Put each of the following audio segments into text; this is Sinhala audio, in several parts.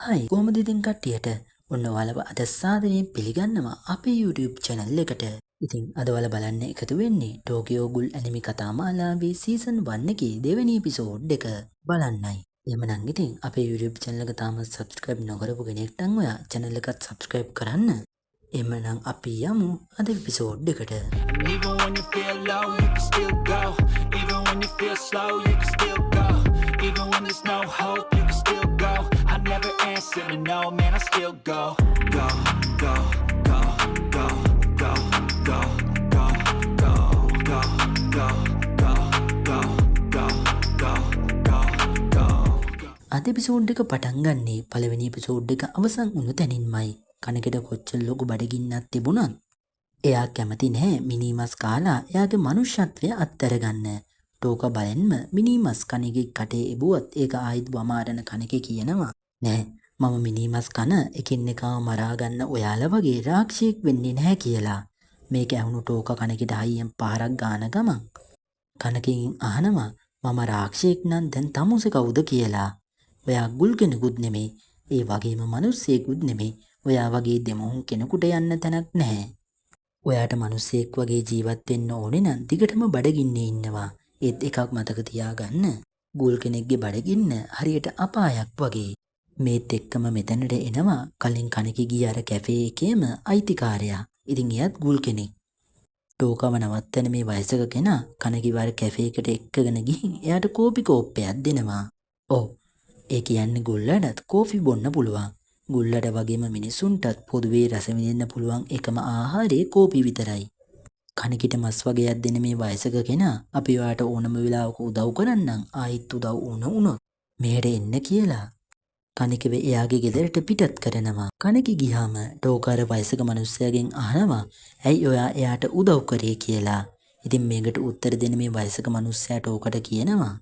හයි කොහොමද ඉතින් කට්ටියට ඔන්න ඔයාලව අද සාදරයෙන් පිළිගන්නවා අපේ YouTube channel එකට. ඉතින් අද ඔයාලා බලන්න එකතු වෙන්නේ ටෝකියෝ ගුල් ඇනිමි කතා මාලාවේ season 1 එකේ දෙවෙනි එපිසෝඩ් එක බලන්නයි. එහෙමනම් ඉතින් අපේ YouTube channel එක තාම subscribe නොකරපු කෙනෙක් නම් ඔයා channel එකත් subscribe කරන්න. එහෙමනම් අපි යමු අද එපිසෝඩ් එකට. Even when you feel low, you can still go. Even when you feel slow, you can still go. Even when there's no hope, you can still go. I never answer to no, man, I still go. Go, go, go, go, go, go, go, go, go, go, go, go, go, go, go, go. අද එපිසෝඩ් එක පටන් ගන්නේ පළවෙනි එපිසෝඩ් එක අවසන් වුණු තැනින්මයි. කනකට කොච්චර ලොකු බඩගින්නක් තිබුණත් එයා කැමති නැහැ මිනිමස් කාලා එයාගේ මනුෂ්‍යත්වය අත්හැරගන්න. ටෝක බලෙන්ම මිනිමස් කණෙගේ කටේ එබුවත් ඒක ආයිත් වමාරන කණකේ කියනවා නෑ මම මිනිමස් කන එකින් එකව මරා ගන්න ඔයාලා වගේ රාක්ෂයෙක් වෙන්නේ නැහැ කියලා. මේක ඇහුණු ටෝක කණකට හයියෙන් පාරක් ගාන ගමන් කනකින් අහනවා මම රාක්ෂයෙක් නම් දැන් තමුසේ කවුද කියලා. ඔයා ගුල් කෙනෙකුත් නෙමෙයි ඒ වගේම මිනිස්සෙකුත් නෙමෙයි. ඔයා වගේ දෙමොහුන් කෙනෙකුට යන්න තැනක් නැහැ. ඔයාට මිනිස්සෙක් වගේ ජීවත් වෙන්න ඕනේ නම් දිගටම බඩගින්නේ ඉන්නවා. ඒත් එකක් මතක තියාගන්න. ගුල් කෙනෙක්ගේ බඩගින්න හරියට අපායක් වගේ. මේත් එක්කම මෙතනට එනවා කලින් කණකි ගිය අර කැෆේ එකේම අයිතිකාරයා. ඉතින් එයාත් ගුල් කෙනෙක්. ටෝකව නවත්තන මේ වයසක කෙනා කණකි වර කැෆේ එකට එක්කගෙන ගිහින් එයාට කෝපි කෝප්පයක් දෙනවා. ඔව්. ඒ කියන්නේ ගුල්ලටත් කෝෆි බොන්න පුළුවන්. ගුල්ලට වගේම මිනිසුන්ටත් පොදුවේ රස විඳින්න පුළුවන් එකම ආහාරය කෝපි විතරයි. කණකිට මස් වගේක් දෙන මේ වයසක කෙනා අපි ඔයාට ඕනම වෙලාවක උදව් කරන්නම් ආයිත් උදව් වුණොත් මෙහෙට එන්න කියලා. කණිකව එයාගේ ගෙදරට පිටත් කරනවා. කණකි ගියාම ටෝකර වයසක මිනිස්සයාගෙන් අහනවා ඇයි ඔයා එයාට උදව් කරේ කියලා. ඉතින් මේකට උත්තර දෙන මේ වයසක මිනිස්සයා ටෝකට කියනවා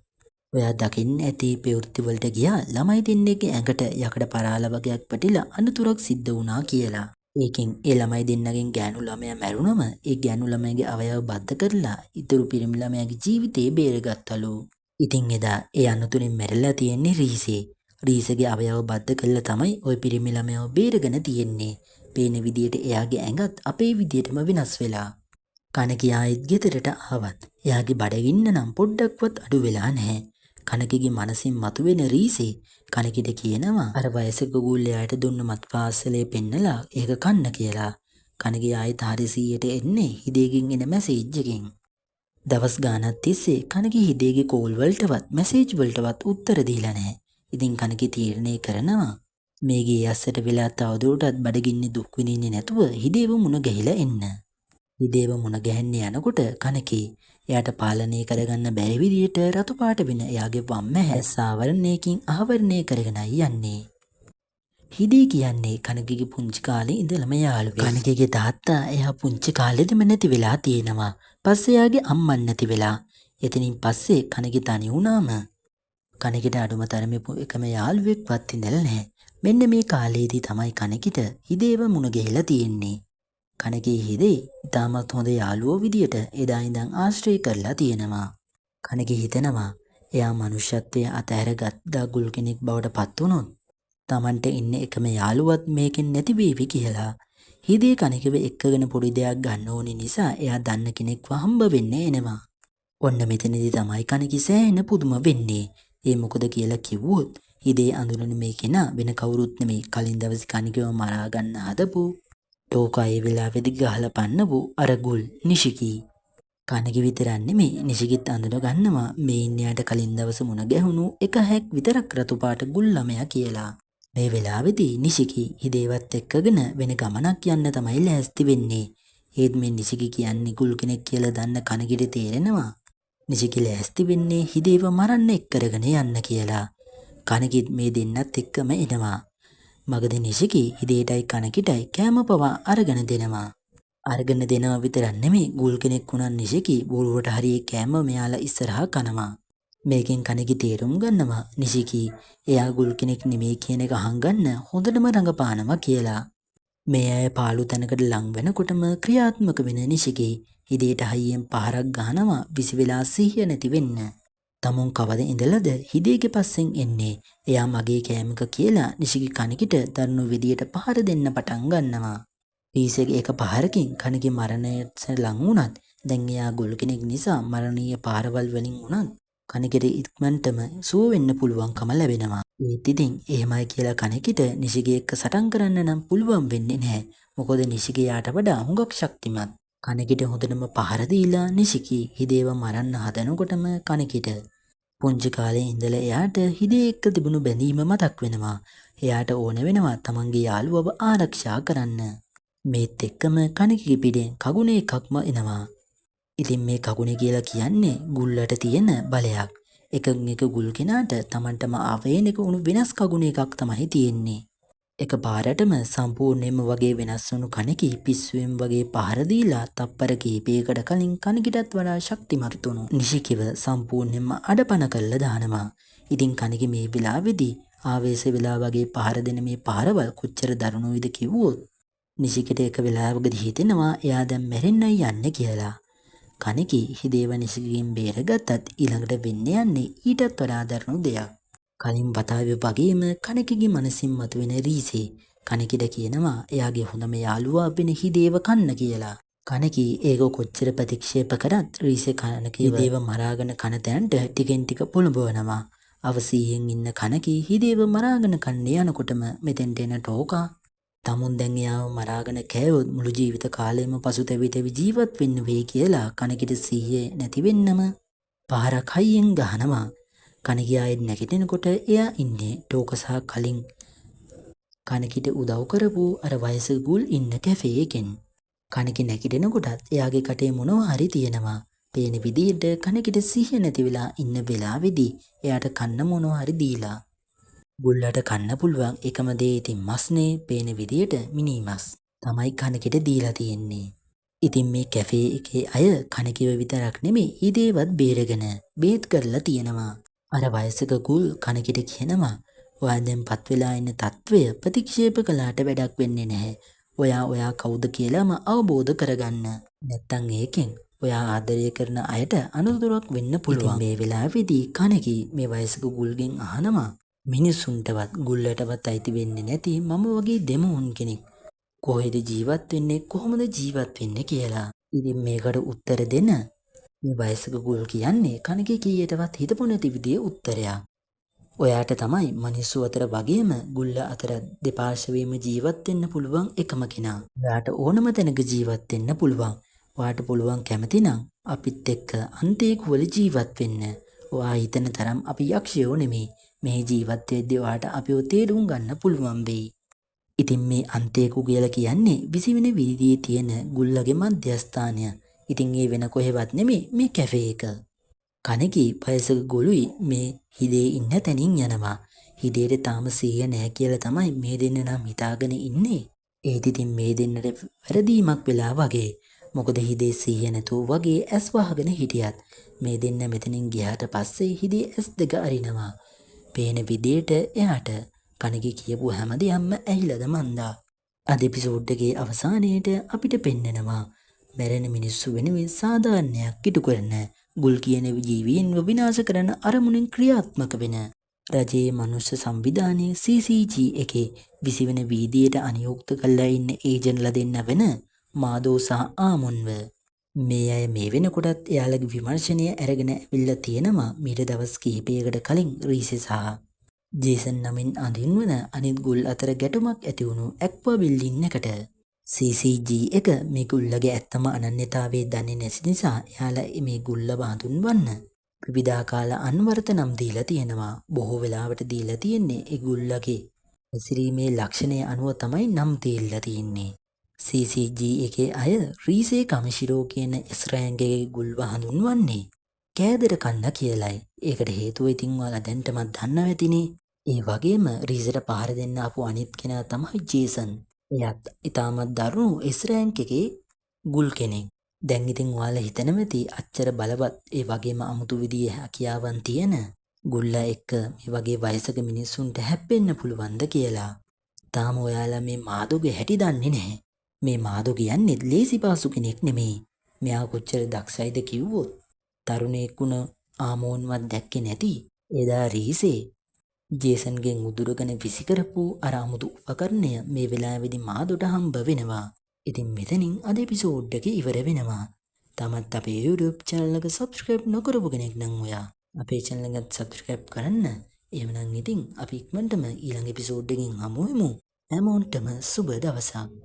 ඔයා දකින්න ඇති ප්‍රවෘත්ති වලට ගියා ළමයි දෙන්නෙක්ගේ ඇඟට යකඩ පරාල වගේක් පැටිලා අනතුරක් සිද්ධ වුණා කියලා. ඒකෙන් ඒ ළමයි දෙන්නගෙන් ගෑනු ළමයා මැරුණම ඒ ගෑනු ළමයාගේ අවයව බද්ධ කරලා ඉතුරු පිරිමි ළමයාගේ ජීවිතේ බේරගත්තලු. ඉතින් එදා ඒ අනතුරින් මැරිලා තියෙන්නේ රීසේ. රීසගේ අවයව බද්ධ කරලා තමයි ওই පිරිමි ළමයාව බේරගෙන තියෙන්නේ. පේන විදියට එයාගේ ඇඟත් අපේ විදියටම වෙනස් වෙලා. කණකි ආයෙත් ගෙදරට ආවත් එයාගේ බඩගින්න නම් පොඩ්ඩක්වත් අඩු වෙලා නැහැ. කණකිගේ මනසින් මතුවෙන රීසේ කණකිට කියනවා අර වයසක ගුල්ලයාට දුන්න මත් පාසලේ පෙන්නලා ඒක කන්න කියලා. කණකි ආයෙත් 400ට එන්නේ හිදේකින් එන මැසේජ් එකකින්. දවස් ගානක් තිස්සේ කණකි හිදේගේ කෝල් වලටවත් මැසේජ් වලටවත් උත්තර දීලා නැහැ. ඉතින් කණකි තීරණය කරනවා මේ ගේ ඇස්සට වෙලා තවදුරටත් බඩගින්නේ දුක් විඳින්නේ නැතුව හිදේව මුණ ගැහිලා එන්න. හිදේව මුණ ගැහෙන්න යනකොට කණකි එයාට පාලනය කරගන්න බැරි විදියට රතු පාට වෙන එයාගේ වම් ඇහැ ආවරණයකින් ආවරණය කරගෙනයි යන්නේ. හිදේ කියන්නේ කණකිගේ පුංචි කාලේ ඉඳලම යාළුවෙක්. කණකිගේ තාත්තා එයා පුංචි කාලෙදිම නැති වෙලා තියෙනවා. පස්සේ එයාගේ අම්මන් නැති වෙලා. එතනින් පස්සේ කණකි තනි වුණාම කණකිට අඩුම තරමේ එකම යාළුවෙක්වත් ඉඳලා නැහැ. මෙන්න මේ කාලේදී තමයි කණකිට හිදේව මුණ ගැහිලා තියෙන්නේ. කණකී හිදේ ඉතාමත් හොඳ යාළුවෝ විදියට එදා ඉඳන් ආශ්‍රය කරලා තියෙනවා. කණකී හිතනවා එයා මනුෂ්‍යත්වය අතහැරගත්තා ගුල් කෙනෙක් බවට පත් වුණොත් Tamanට ඉන්න එකම යාළුවත් මේකෙන් නැති වේවි කියලා. හිදේ කණකිව එක්කගෙන පොඩි දෙයක් ගන්න ඕනි නිසා එයා දන්න කෙනෙක්ව හම්බ වෙන්න එනවා. ඔන්න මෙතනදී තමයි කණකී සෑහෙන පුදුම වෙන්නේ. ඒ මොකද කියලා කිව්වොත් හිදේ අඳුරන මේ කෙනා වෙන කවුරුත් නෙමෙයි කලින් දවසේ කණකිව මරා ගන්න හදපු ටෝකා ඒ වෙලාවේදී ගහලා පන්නපු අර ගුල් නිෂිකී. කණකි විතරක් නෙමෙයි නිෂිකිත් අඳුන ගන්නවා මේ ඉන්නයාට කලින් දවස මුණ ගැහුණු එක හැක් විතරක් රතු පාට ගුල් ළමයා කියලා. මේ වෙලාවේදී නිෂිකී හිදේවත් එක්කගෙන වෙන ගමනක් යන්න තමයි ලෑස්ති වෙන්නේ. ඒත් මේ නිෂිකී කියන්නේ ගුල් කෙනෙක් කියලා දන්න කණකිට තේරෙනවා. නිෂිකී ලෑස්ති වෙන්නේ හිදේව මරන්න එක් කරගෙන යන්න කියලා. කණකිත් මේ දෙන්නත් එක්කම එනවා. මගදී නිෂිකී හිදේටයි කණකිටයි කෑම පවා අරගෙන දෙනවා. අරගෙන දෙනවා විතරක් නෙමෙයි ගුල් කෙනෙක් වුණා නිෂිකී බොරුවට හරියේ කෑම මෙයාලා ඉස්සරහා කනවා. මේකෙන් කණකි තේරුම් ගන්නවා නිෂිකී එයා ගුල් කෙනෙක් නෙමෙයි කියන එක අහංගන්න හොඳටම රඟපානවා කියලා. මේ අය පාළු තැනකට ලං වෙනකොටම ක්‍රියාත්මක වෙන නිෂිකී හිදේට හයියෙන් පහරක් ගහනවා විසි වෙලා සිහිය නැති වෙන්න. තමුන් කවද ඉඳලද හිදේගේ පස්සෙන් එන්නේ. එයා මගේ කෑමක කියලා නිශිගේ කණිකිට දරුණු විදියට පහර දෙන්න පටන් ගන්නවා. රීසේගේ එක පහරකින් කණිගේ මරණයට ලං වුණත් දැන් එයා ගොළු කෙනෙක් නිසා මරණීය පාරවල් වලින් වුණත් කණිකට ඉක්මනටම සුව වෙන්න පුළුවන්කම ලැබෙනවා. ඒත් ඉතින් එහෙමයි කියලා කණිකිට නිශිගේ එක්ක සටන් කරන්න නම් පුළුවන් වෙන්නේ නැහැ. මොකද නිශිගේ යාට වඩා හුඟක් ශක්තිමත්. කණිකිට හොඳටම පහර දීලා නිශිකී හිදේව මරන්න හදනකොටම කණිකිට පුංචි කාලේ ඉඳලා එයාට හිදේ එක්ක තිබුණු බැඳීම මතක් වෙනවා. එයාට ඕන වෙනවා තමන්ගේ යාළුවව ආරක්ෂා කරන්න. මේත් එක්කම කණිකගේ පිටෙන් කගුණ එකක්ම එනවා. ඉතින් මේ කගුණ කියලා කියන්නේ ගුල්ලට තියෙන බලයක්. එකන් එක ගුල් කෙනාට තමන්ටම ආවේනික වුණු වෙනස් කගුණ එකක් තමයි තියෙන්නේ. එක පාරටම සම්පූර්ණයෙන්ම වගේ වෙනස් වුණු කණිකී පිස්සුවෙන් වගේ පහර දීලා තප්පර කීපයකට කලින් කණිකිටත් වඩා ශක්තිමත් වුණු නිශිකව සම්පූර්ණයෙන්ම අඩපණ කළා දානවා. ඉතින් කණිකී මේ වෙලාවේදී ආවේශ වෙලා වගේ පහර දෙන මේ පහරවල් කොච්චර දරුණුයිද කිව්වොත් නිශිකට එක වෙලාවකදී හිතෙනවා එයා දැන් මැරෙන්නයි යන්නේ කියලා. කණිකී හිදේව නිශිකගෙන් බේරගත්තත් ඊළඟට වෙන්න යන්නේ ඊටත් වඩා දරුණු දෙයක්. කලින් වතාවේ වගේම කණිකගේ මනසින් මතුවෙන රීසේ කණිකිට කියනවා එයාගේ හොඳම යාළුවා වෙන හිදේව කන්න කියලා. කණිකී ඒක කොච්චර ප්‍රතික්ෂේප කරත් රීසේ කණිකී හිදේව මරාගෙන කන තැනට ටිකෙන් ටික පොළඹවනවා. අවසීයෙන් ඉන්න කණිකී හිදේව මරාගෙන කන්න යනකොටම මෙතෙන්ට එන ටෝකා තමුන් දැන් එයාව මරාගෙන කෑවොත් මුළු ජීවිත කාලෙම පසුතැවි තැවි ජීවත් වෙන්න වෙයි කියලා කණිකිට සිහිය නැති වෙන්නම පහරක් හයියෙන් ගහනවා. කණිකී ආයෙත් නැගිටිනකොට එයා ඉන්නේ ටෝක සහ කලින් කණිකිට උදව් කරපු අර වයසක ගුල් ඉන්න කැෆේ එකෙන්. කණිකී නැගිටිනකොටත් එයාගේ කටේ මොනවා හරි තියෙනවා. පේන විදිහට කණිකිට සිහිය නැති වෙලා ඉන්න වෙලාවේදී එයාට කන්න මොනවා හරි දීලා. ගුල්ලට කන්න පුළුවන් එකම දේ ඉතින් මස්නේ පේන විදියට මිනි මස් තමයි කණිකිට දීලා තියෙන්නේ. ඉතින් මේ කැෆේ එකේ අය කණිකිව විතරක් නෙමෙයි හිදේවත් බේරගෙන බේත් කරලා තියෙනවා. අර වයසක ගුල් කණිකිට කියනවා ඔයා දැන් පත් වෙලා ඉන්න තත්වය ප්‍රතික්ෂේප කළාට වැඩක් වෙන්නේ නැහැ. ඔයා කවුද කියලාම අවබෝධ කරගන්න. නැත්තම් ඒකෙන් ඔයා ආදරය කරන අයට අනුතුරක් වෙන්න පුළුවන්. මේ වෙලාවේදී කණිකී මේ වයසක ගුල්ගෙන් අහනවා මිනිසුන්ටවත් ගුල්ලටවත් අයිති වෙන්නේ නැති මම වගේ දෙමවුන් කෙනෙක් කොහෙද ජීවත් වෙන්නේ කොහොමද ජීවත් වෙන්නේ කියලා. ඉතින් මේකට උත්තර දෙන්න මේ වයසක ගුල් කියන්නේ කණිකී කීයටවත් හිතපො නැති විදිහේ උත්තරයක්. ඔයාට තමයි මිනිස්සු අතර වගේම ගුල්ල අතර දෙපාර්ශ්වයේම ජීවත් වෙන්න පුළුවන් එකම කෙනා. ඔයාට ඕනම තැනක ජීවත් වෙන්න පුළුවන්. ඔයාට පුළුවන් කැමති නම් අපිත් එක්ක අන්තේකුවල ජීවත් වෙන්න. ඔයා හිතන තරම් අපි යක්ෂයෝ නෙමෙයි. මේ ජීවත් වෙද්දී ඔයාට අපිව තේරුම් ගන්න පුළුවන් වෙයි. ඉතින් මේ අන්තේකු කියලා කියන්නේ විසිවෙන විදිහේ තියෙන ගුල්ලගේ මධ්‍යස්ථානය. ඉතින් ඒ වෙන කොහෙවත් නෙමෙයි මේ කැෆේ එක. කණිකී වයසක ගොළුයි මේ හිදේ ඉන්න තැනින් යනවා. හිදේට තාම සිහිය නැහැ කියලා තමයි මේ දෙන්න නම් හිතාගෙන ඉන්නේ. ඒත් ඉතින් මේ දෙන්නට වැරදීමක් වෙලා වගේ. මොකද හිදේ සිහිය නැතුව වගේ ඇස් වහගෙන හිටියත් මේ දෙන්න මෙතනින් ගියාට පස්සේ හිදේ ඇස් දෙක අරිනවා. පේන විදියට එයාට කණිකී කියපු හැමදේම ඇහිලාද මන්දා. අද එපිසෝඩ් එකේ අවසානයේට අපිට පෙන්නනවා මැරෙන මිනිස්සු වෙනුවෙන් සාධාරණයක් ඉටු කරන ගුල් කියන ජීවීන්ව විනාශ කරන අරමුණෙන් ක්‍රියාත්මක වෙන රජයේ මනුෂ්‍ය සංවිධානයේ CCG එකේ විසිවෙන වීදියට අනියුක්ත කරලා ඉන්න ඒජන්ට්ලා දෙන්න වෙන මාදෝ සහ ආමුන්ව. මේ අය මේ වෙනකොටත් එයාලගේ විමර්ශනය අරගෙන ඇවිල්ලා තියෙනවා මීට දවස් කිහිපයකට කලින් රීසේ සහ ජේසන් නමින් අඳින්වන අනිත් ගුල් අතර ගැටුමක් ඇති වුණු ඇක්වා බිල්ඩින් එකට. CCG එක මේ ගුල්ලගේ ඇත්තම අනන්‍යතාවය දන්නේ නැති නිසා එයාලා මේ ගුල්ලව හඳුන්වන්න විවිධාකාර අන්වර්ථ නම් දීලා තියෙනවා. බොහෝ වෙලාවට දීලා තියෙන්නේ ඒ ගුල්ලගේ හැසිරීමේ ලක්ෂණය අනුව තමයි නම් දීලා තියෙන්නේ. CCG එකේ අය රීසේ කමිෂිරෝ කියන ඉස්රායන්ගේ ගුල්ව හඳුන්වන්නේ කෑදර කන්න කියලයි. ඒකට හේතුව ඉතින් ඔයාලා දැන්ටමත් දන්නවා ඇතිනේ. ඒ වගේම රීසට පහර දෙන්න ආපු අනිත් කෙනා තමයි ජේසන්. එයාත් ඉතාමත් දරුණු ඉස්රායන් එකේ ගුල් කෙනෙක්. දැන් ඉතින් ඔයාලා හිතනමැති අච්චර බලවත් ඒ වගේම අමුතු විදිහේ හැකියාවන් තියෙන ගුල්ලා එක්ක මේ වගේ වයසක මිනිස්සුන්ට හැප්පෙන්න පුළුවන්ද කියලා. තාම ඔයාලා මේ මාදුගේ හැටි දන්නේ නැහැ. මේ මාදු කියන්නේ ලේසි පාසු කෙනෙක් නෙමෙයි. මෙයා කොච්චර දක්ෂයිද කිව්වොත් තරුණයෙක් වුණ ආමෝන්වත් දැක්කේ නැති එදා රීසේ ජේසන්ගෙන් උදුරගෙන විසිකරපු අර අමුතු උපකරණය මේ වෙලාවේදී මාදුට හම්බ වෙනවා. ඉතින් මෙතනින් අද එපිසෝඩ් එක ඉවර වෙනවා. තමත් අපේ YouTube channel එක subscribe නොකරපු කෙනෙක් නම් ඔයා අපේ channel එකත් subscribe කරන්න. එහෙමනම් ඉතින් අපි ඉක්මනටම ඊළඟ එපිසෝඩ් එකකින් හමු වෙමු. හැමෝටම සුබ දවසක්.